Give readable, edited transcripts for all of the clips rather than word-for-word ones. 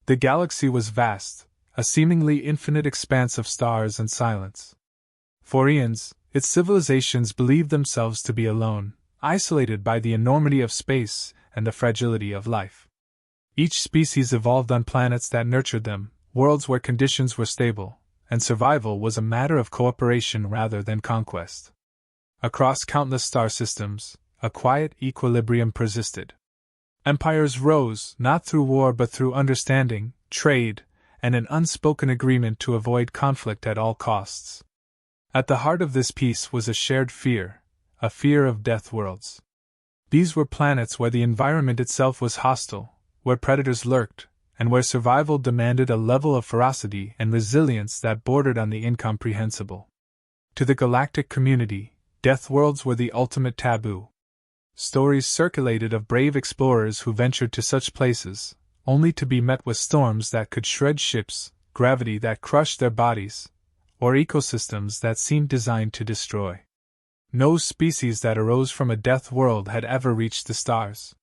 The galaxy was vast, a seemingly infinite expanse of stars and silence. For eons, its civilizations believed themselves to be alone, isolated by the enormity of space and the fragility of life. Each species evolved on planets that nurtured them, worlds where conditions were stable, and survival was a matter of cooperation rather than conquest. Across countless star systems, a quiet equilibrium persisted. Empires rose, not through war but through understanding, trade, and an unspoken agreement to avoid conflict at all costs. At the heart of this peace was a shared fear, a fear of death worlds. These were planets where the environment itself was hostile, where predators lurked, and where survival demanded a level of ferocity and resilience that bordered on the incomprehensible. To the galactic community, death worlds were the ultimate taboo. Stories circulated of brave explorers who ventured to such places, only to be met with storms that could shred ships, gravity that crushed their bodies, or ecosystems that seemed designed to destroy. No species that arose from a death world had ever reached the stars.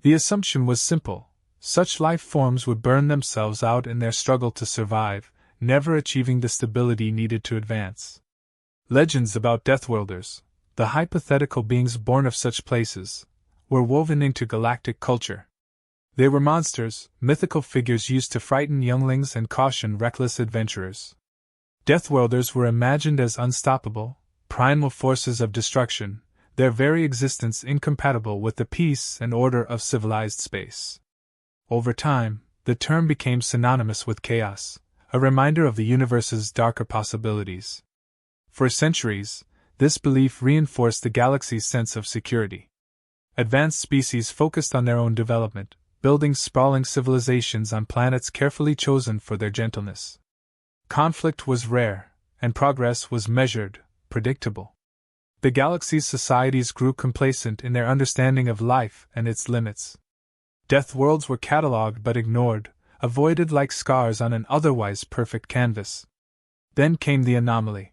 The assumption was simple: such life forms would burn themselves out in their struggle to survive, never achieving the stability needed to advance. Legends about Deathworlders, the hypothetical beings born of such places, were woven into galactic culture. They were monsters, mythical figures used to frighten younglings and caution reckless adventurers. Deathworlders were imagined as unstoppable, primal forces of destruction, their very existence incompatible with the peace and order of civilized space. Over time, the term became synonymous with chaos, a reminder of the universe's darker possibilities. For centuries, this belief reinforced the galaxy's sense of security. Advanced species focused on their own development, building sprawling civilizations on planets carefully chosen for their gentleness. Conflict was rare, and progress was measured, predictable. The galaxy's societies grew complacent in their understanding of life and its limits. Death worlds were catalogued but ignored, avoided like scars on an otherwise perfect canvas. Then came the anomaly.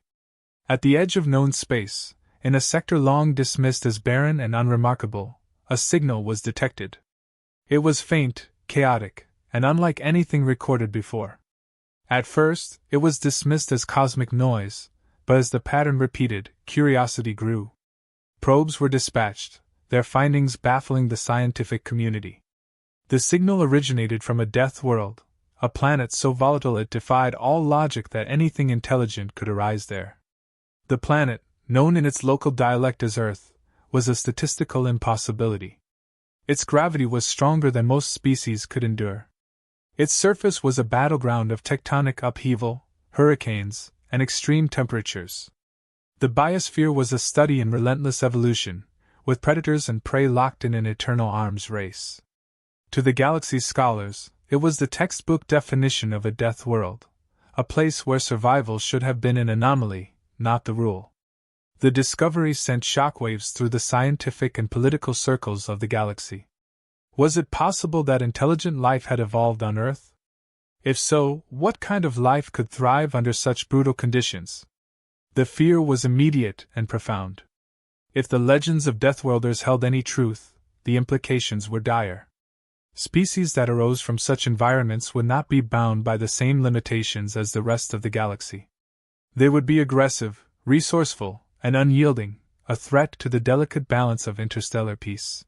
At the edge of known space, in a sector long dismissed as barren and unremarkable, a signal was detected. It was faint, chaotic, and unlike anything recorded before. At first, it was dismissed as cosmic noise, but as the pattern repeated, curiosity grew. Probes were dispatched, their findings baffling the scientific community. The signal originated from a death world, a planet so volatile it defied all logic that anything intelligent could arise there. The planet, known in its local dialect as Earth, was a statistical impossibility. Its gravity was stronger than most species could endure. Its surface was a battleground of tectonic upheaval, hurricanes, and extreme temperatures. The biosphere was a study in relentless evolution, with predators and prey locked in an eternal arms race. To the galaxy's scholars, it was the textbook definition of a death world, a place where survival should have been an anomaly, not the rule. The discovery sent shockwaves through the scientific and political circles of the galaxy. Was it possible that intelligent life had evolved on Earth? If so, what kind of life could thrive under such brutal conditions? The fear was immediate and profound. If the legends of Deathworlders held any truth, the implications were dire. Species that arose from such environments would not be bound by the same limitations as the rest of the galaxy. They would be aggressive, resourceful, and unyielding, a threat to the delicate balance of interstellar peace.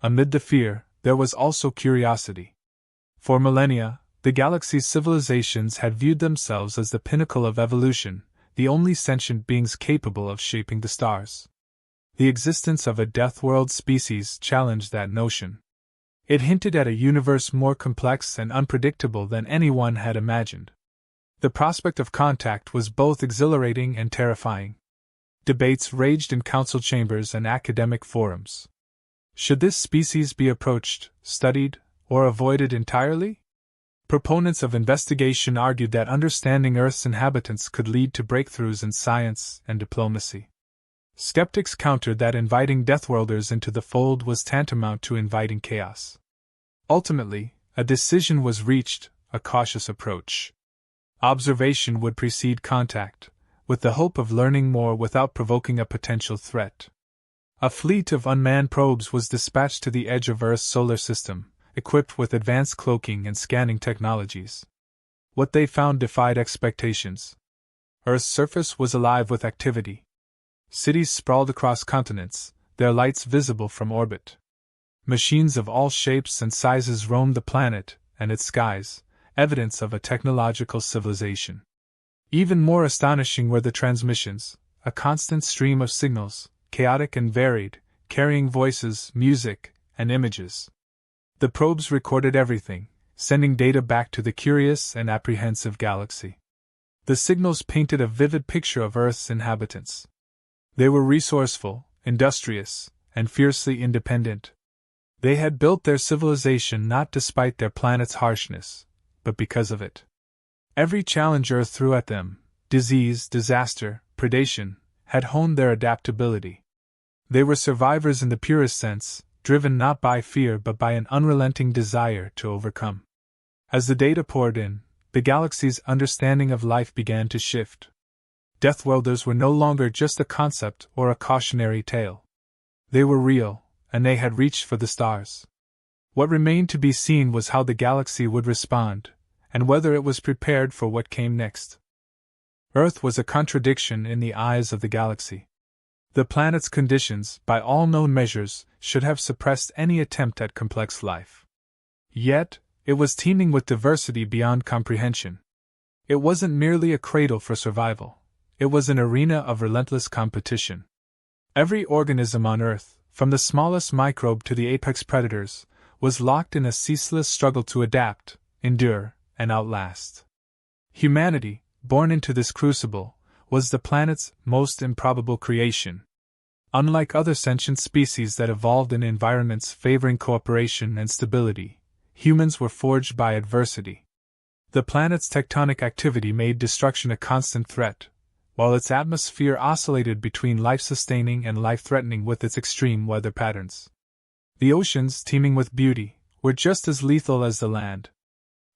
Amid the fear, there was also curiosity. For millennia, the galaxy's civilizations had viewed themselves as the pinnacle of evolution, the only sentient beings capable of shaping the stars. The existence of a death world species challenged that notion. It hinted at a universe more complex and unpredictable than anyone had imagined. The prospect of contact was both exhilarating and terrifying. Debates raged in council chambers and academic forums. Should this species be approached, studied, or avoided entirely? Proponents of investigation argued that understanding Earth's inhabitants could lead to breakthroughs in science and diplomacy. Skeptics countered that inviting Deathworlders into the fold was tantamount to inviting chaos. Ultimately, a decision was reached, a cautious approach. Observation would precede contact, with the hope of learning more without provoking a potential threat. A fleet of unmanned probes was dispatched to the edge of Earth's solar system, equipped with advanced cloaking and scanning technologies. What they found defied expectations. Earth's surface was alive with activity. Cities sprawled across continents, their lights visible from orbit. Machines of all shapes and sizes roamed the planet and its skies, evidence of a technological civilization. Even more astonishing were the transmissions, a constant stream of signals, chaotic and varied, carrying voices, music, and images. The probes recorded everything, sending data back to the curious and apprehensive galaxy. The signals painted a vivid picture of Earth's inhabitants. They were resourceful, industrious, and fiercely independent. They had built their civilization not despite their planet's harshness, but because of it. Every challenge Earth threw at them, disease, disaster, predation, had honed their adaptability. They were survivors in the purest sense, driven not by fear but by an unrelenting desire to overcome. As the data poured in, the galaxy's understanding of life began to shift. Deathworlders were no longer just a concept or a cautionary tale. They were real, and they had reached for the stars. What remained to be seen was how the galaxy would respond, and whether it was prepared for what came next. Earth was a contradiction in the eyes of the galaxy. The planet's conditions, by all known measures, should have suppressed any attempt at complex life. Yet, it was teeming with diversity beyond comprehension. It wasn't merely a cradle for survival. It was an arena of relentless competition. Every organism on Earth, from the smallest microbe to the apex predators, was locked in a ceaseless struggle to adapt, endure, and outlast. Humanity, born into this crucible, was the planet's most improbable creation. Unlike other sentient species that evolved in environments favoring cooperation and stability, humans were forged by adversity. The planet's tectonic activity made destruction a constant threat, while its atmosphere oscillated between life-sustaining and life-threatening with its extreme weather patterns. The oceans, teeming with beauty, were just as lethal as the land.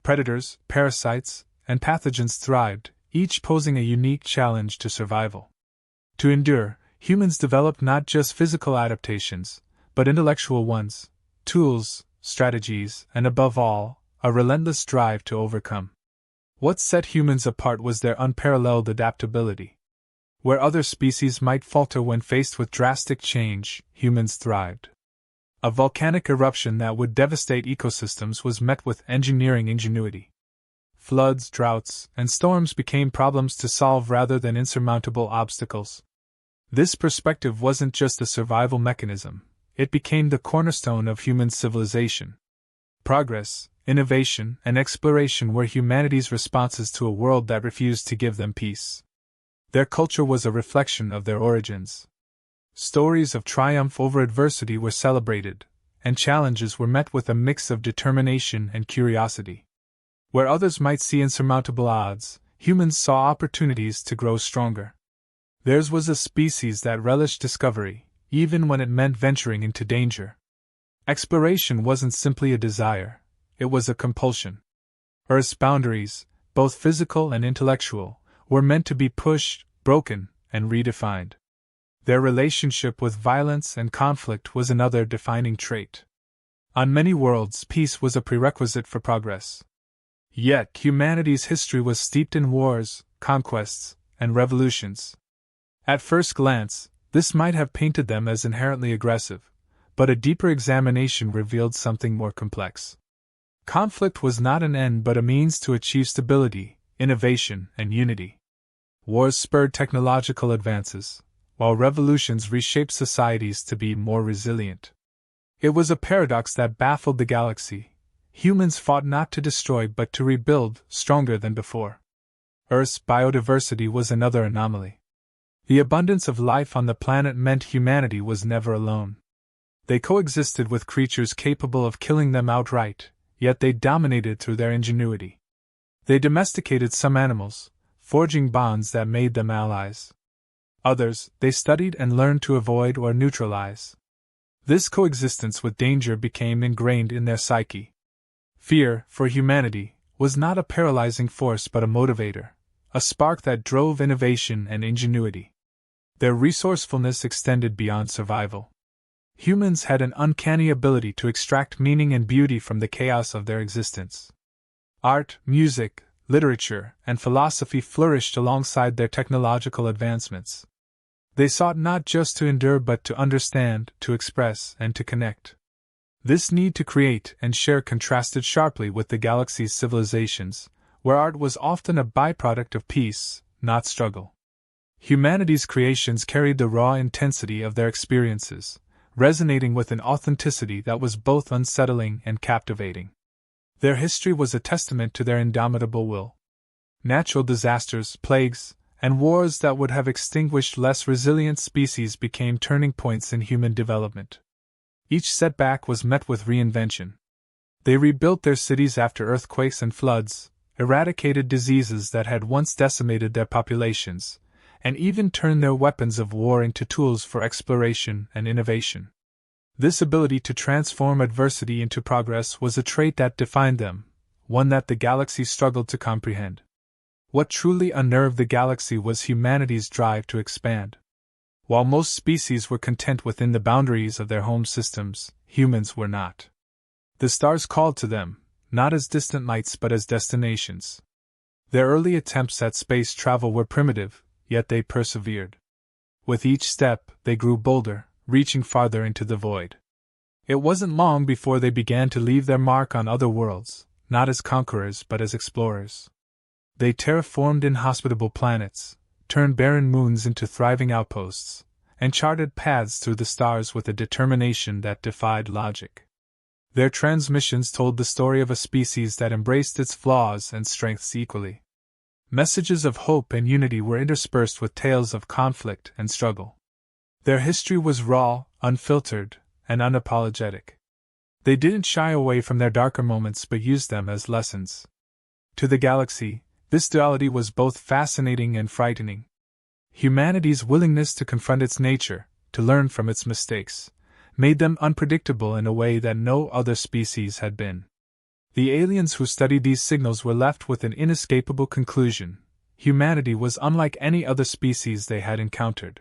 Predators, parasites, and pathogens thrived, each posing a unique challenge to survival. To endure, humans developed not just physical adaptations, but intellectual ones, tools, strategies, and above all, a relentless drive to overcome. What set humans apart was their unparalleled adaptability. Where other species might falter when faced with drastic change, humans thrived. A volcanic eruption that would devastate ecosystems was met with engineering ingenuity. Floods, droughts, and storms became problems to solve rather than insurmountable obstacles. This perspective wasn't just a survival mechanism, it became the cornerstone of human civilization. Progress, innovation, and exploration were humanity's responses to a world that refused to give them peace. Their culture was a reflection of their origins. Stories of triumph over adversity were celebrated, and challenges were met with a mix of determination and curiosity. Where others might see insurmountable odds, humans saw opportunities to grow stronger. Theirs was a species that relished discovery, even when it meant venturing into danger. Exploration wasn't simply a desire, it was a compulsion. Earth's boundaries, both physical and intellectual, were meant to be pushed, broken, and redefined. Their relationship with violence and conflict was another defining trait. On many worlds, peace was a prerequisite for progress. Yet, humanity's history was steeped in wars, conquests, and revolutions. At first glance, this might have painted them as inherently aggressive, but a deeper examination revealed something more complex. Conflict was not an end but a means to achieve stability, innovation, and unity. Wars spurred technological advances, while revolutions reshaped societies to be more resilient. It was a paradox that baffled the galaxy. Humans fought not to destroy but to rebuild, stronger than before. Earth's biodiversity was another anomaly. The abundance of life on the planet meant humanity was never alone. They coexisted with creatures capable of killing them outright, yet they dominated through their ingenuity. They domesticated some animals, forging bonds that made them allies. Others, they studied and learned to avoid or neutralize. This coexistence with danger became ingrained in their psyche. Fear, for humanity, was not a paralyzing force but a motivator, a spark that drove innovation and ingenuity. Their resourcefulness extended beyond survival. Humans had an uncanny ability to extract meaning and beauty from the chaos of their existence. Art, music, literature, and philosophy flourished alongside their technological advancements. They sought not just to endure but to understand, to express, and to connect. This need to create and share contrasted sharply with the galaxy's civilizations, where art was often a byproduct of peace, not struggle. Humanity's creations carried the raw intensity of their experiences, resonating with an authenticity that was both unsettling and captivating. Their history was a testament to their indomitable will. Natural disasters, plagues, and wars that would have extinguished less resilient species became turning points in human development. Each setback was met with reinvention. They rebuilt their cities after earthquakes and floods, eradicated diseases that had once decimated their populations, and even turned their weapons of war into tools for exploration and innovation. This ability to transform adversity into progress was a trait that defined them, one that the galaxy struggled to comprehend. What truly unnerved the galaxy was humanity's drive to expand. While most species were content within the boundaries of their home systems, humans were not. The stars called to them, not as distant lights but as destinations. Their early attempts at space travel were primitive, yet they persevered. With each step, they grew bolder, reaching farther into the void. It wasn't long before they began to leave their mark on other worlds, not as conquerors but as explorers. They terraformed inhospitable planets, turned barren moons into thriving outposts, and charted paths through the stars with a determination that defied logic. Their transmissions told the story of a species that embraced its flaws and strengths equally. Messages of hope and unity were interspersed with tales of conflict and struggle. Their history was raw, unfiltered, and unapologetic. They didn't shy away from their darker moments but used them as lessons. To the galaxy, this duality was both fascinating and frightening. Humanity's willingness to confront its nature, to learn from its mistakes, made them unpredictable in a way that no other species had been. The aliens who studied these signals were left with an inescapable conclusion: humanity was unlike any other species they had encountered.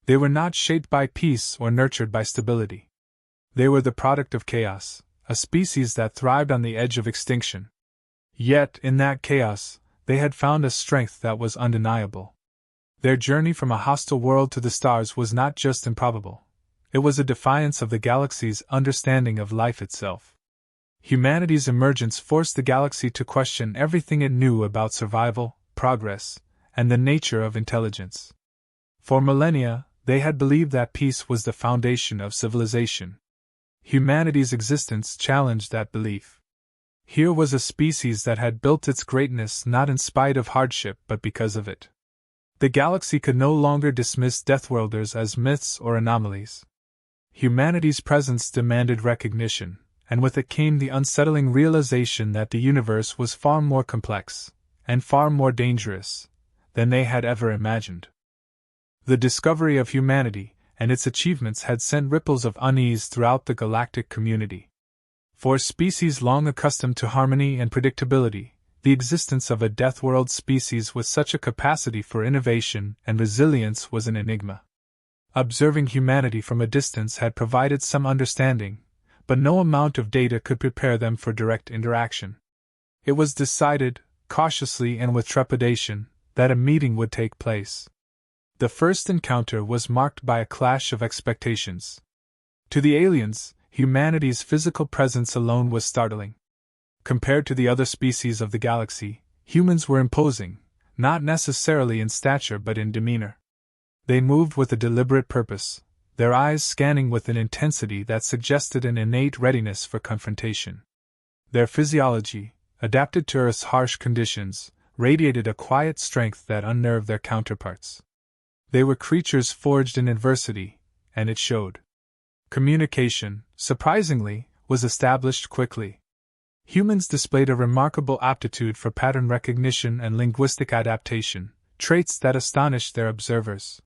They were not shaped by peace or nurtured by stability. They were the product of chaos, a species that thrived on the edge of extinction. Yet, in that chaos, they had found a strength that was undeniable. Their journey from a hostile world to the stars was not just improbable. It was a defiance of the galaxy's understanding of life itself. Humanity's emergence forced the galaxy to question everything it knew about survival, progress, and the nature of intelligence. For millennia, they had believed that peace was the foundation of civilization. Humanity's existence challenged that belief. Here was a species that had built its greatness not in spite of hardship but because of it. The galaxy could no longer dismiss Deathworlders as myths or anomalies. Humanity's presence demanded recognition, and with it came the unsettling realization that the universe was far more complex, and far more dangerous, than they had ever imagined. The discovery of humanity and its achievements had sent ripples of unease throughout the galactic community. For a species long accustomed to harmony and predictability, the existence of a Deathworld species with such a capacity for innovation and resilience was an enigma. Observing humanity from a distance had provided some understanding, but no amount of data could prepare them for direct interaction. It was decided, cautiously and with trepidation, that a meeting would take place. The first encounter was marked by a clash of expectations. To the aliens, humanity's physical presence alone was startling. Compared to the other species of the galaxy, humans were imposing, not necessarily in stature but in demeanor. They moved with a deliberate purpose, their eyes scanning with an intensity that suggested an innate readiness for confrontation. Their physiology, adapted to Earth's harsh conditions, radiated a quiet strength that unnerved their counterparts. They were creatures forged in adversity, and it showed. Communication, surprisingly, was established quickly. Humans displayed a remarkable aptitude for pattern recognition and linguistic adaptation, traits that astonished their observers.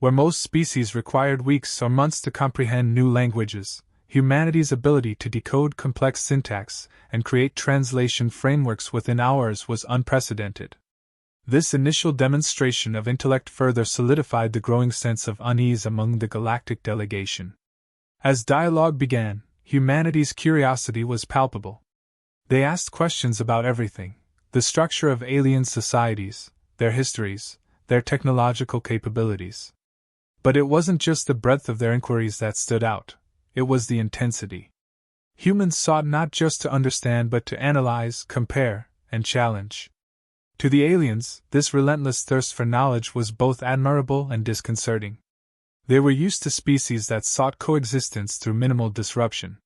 Where most species required weeks or months to comprehend new languages, humanity's ability to decode complex syntax and create translation frameworks within hours was unprecedented. This initial demonstration of intellect further solidified the growing sense of unease among the galactic delegation. As dialogue began, humanity's curiosity was palpable. They asked questions about everything: the structure of alien societies, their histories, their technological capabilities. But it wasn't just the breadth of their inquiries that stood out, it was the intensity. Humans sought not just to understand but to analyze, compare, and challenge. To the aliens, this relentless thirst for knowledge was both admirable and disconcerting. They were used to species that sought coexistence through minimal disruption.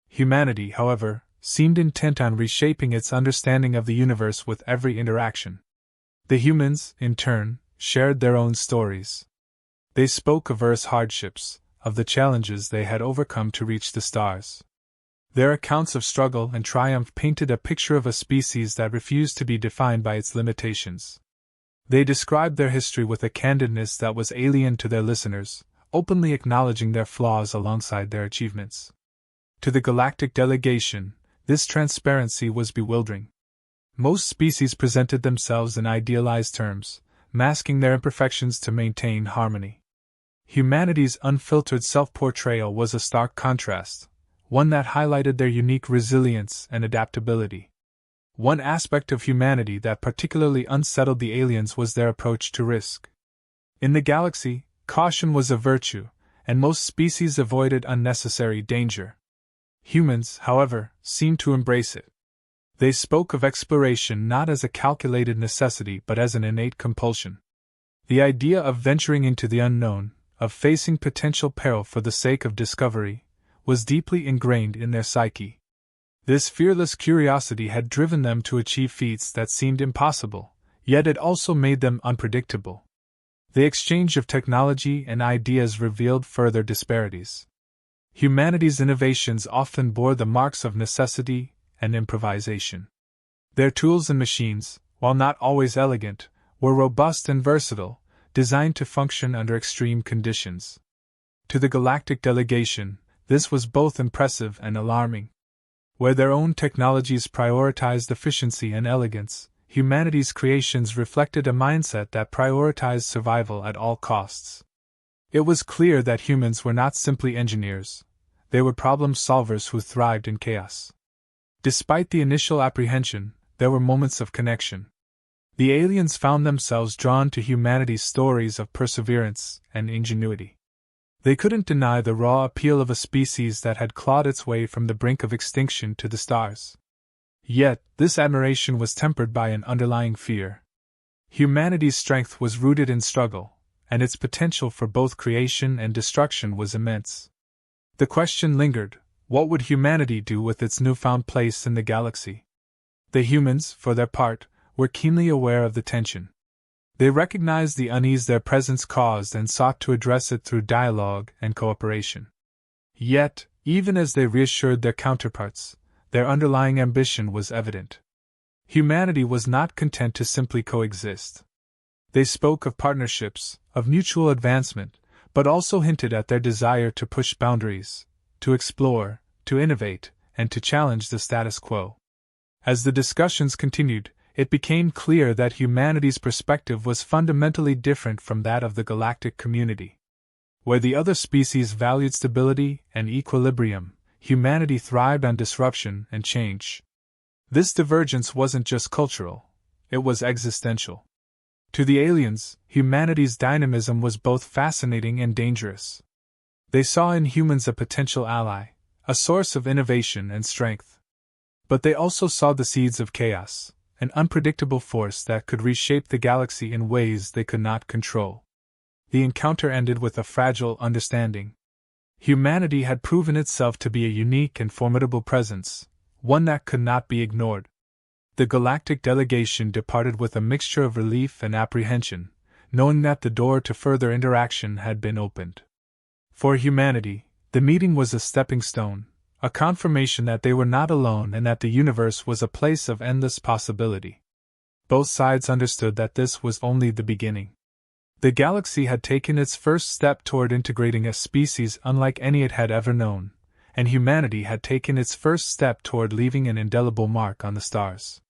Humanity, however, seemed intent on reshaping its understanding of the universe with every interaction. The humans, in turn, shared their own stories. They spoke of Earth's hardships, of the challenges they had overcome to reach the stars. Their accounts of struggle and triumph painted a picture of a species that refused to be defined by its limitations. They described their history with a candidness that was alien to their listeners, openly acknowledging their flaws alongside their achievements. To the galactic delegation, this transparency was bewildering. Most species presented themselves in idealized terms, masking their imperfections to maintain harmony. Humanity's unfiltered self-portrayal was a stark contrast, one that highlighted their unique resilience and adaptability. One aspect of humanity that particularly unsettled the aliens was their approach to risk. In the galaxy, caution was a virtue, and most species avoided unnecessary danger. Humans, however, seemed to embrace it. They spoke of exploration not as a calculated necessity but as an innate compulsion. The idea of venturing into the unknown, of facing potential peril for the sake of discovery, was deeply ingrained in their psyche. This fearless curiosity had driven them to achieve feats that seemed impossible, yet it also made them unpredictable. The exchange of technology and ideas revealed further disparities. Humanity's innovations often bore the marks of necessity and improvisation. Their tools and machines, while not always elegant, were robust and versatile, designed to function under extreme conditions. To the galactic delegation, this was both impressive and alarming. Where their own technologies prioritized efficiency and elegance, humanity's creations reflected a mindset that prioritized survival at all costs. It was clear that humans were not simply engineers, they were problem solvers who thrived in chaos. Despite the initial apprehension, there were moments of connection. The aliens found themselves drawn to humanity's stories of perseverance and ingenuity. They couldn't deny the raw appeal of a species that had clawed its way from the brink of extinction to the stars. Yet, this admiration was tempered by an underlying fear. Humanity's strength was rooted in struggle, and its potential for both creation and destruction was immense. The question lingered: what would humanity do with its newfound place in the galaxy? The humans, for their part, were keenly aware of the tension. They recognized the unease their presence caused and sought to address it through dialogue and cooperation. Yet, even as they reassured their counterparts, their underlying ambition was evident. Humanity was not content to simply coexist. They spoke of partnerships, of mutual advancement, but also hinted at their desire to push boundaries, to explore, to innovate, and to challenge the status quo. As the discussions continued, it became clear that humanity's perspective was fundamentally different from that of the galactic community. Where the other species valued stability and equilibrium, humanity thrived on disruption and change. This divergence wasn't just cultural, it was existential. To the aliens, humanity's dynamism was both fascinating and dangerous. They saw in humans a potential ally, a source of innovation and strength. But they also saw the seeds of chaos, an unpredictable force that could reshape the galaxy in ways they could not control. The encounter ended with a fragile understanding. Humanity had proven itself to be a unique and formidable presence, one that could not be ignored. The galactic delegation departed with a mixture of relief and apprehension, knowing that the door to further interaction had been opened. For humanity, the meeting was a stepping stone, a confirmation that they were not alone and that the universe was a place of endless possibility. Both sides understood that this was only the beginning. The galaxy had taken its first step toward integrating a species unlike any it had ever known, and humanity had taken its first step toward leaving an indelible mark on the stars.